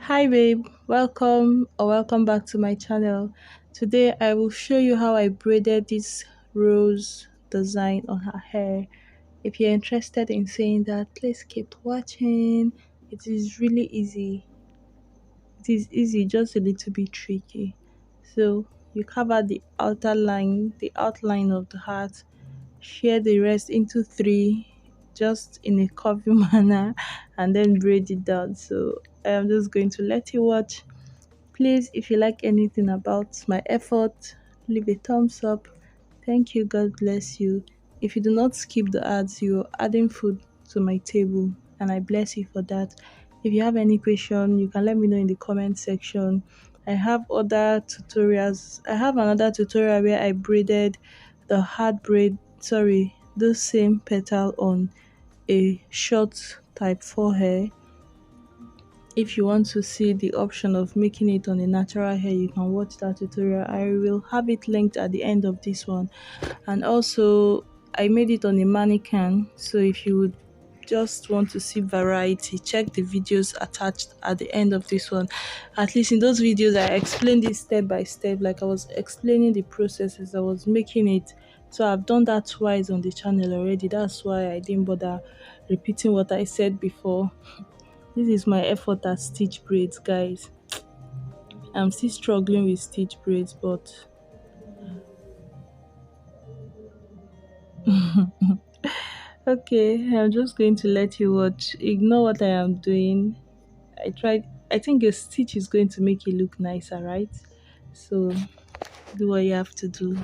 Hi babe, welcome back to my channel. Today I will show you how I braided this rose design on her hair. If you're interested in seeing that, please keep watching. It is really easy. It is easy, just a little bit tricky. So you cover the outer line, the outline of the heart, share the rest into three, just in a curvy manner, and then braid it down. So I'm just going to let you watch. Please, if you like anything about my effort, leave a thumbs up. Thank you. God bless you. If you do not skip the ads, you're adding food to my table, and I bless you for that. If you have any question, you can let me know in the comment section. I have other tutorials. I have another tutorial where I braided the hard braid, sorry, the same petal on a short type 4 hair. If you want to see the option of making it on a natural hair, you can watch that tutorial. I will have it linked at the end of this one. And also I made it on a mannequin, so if you would just want to see variety, check the videos attached at the end of this one. At least in those videos I explained it step by step, like I was explaining the process as I was making it. So I've done that twice on the channel already. That's why I didn't bother repeating what I said before. This is my effort at stitch braids, guys. I'm still struggling with stitch braids, but okay, I'm just going to let you watch. Ignore what I am doing. I think a stitch is going to make it look nicer, right? So do what you have to do.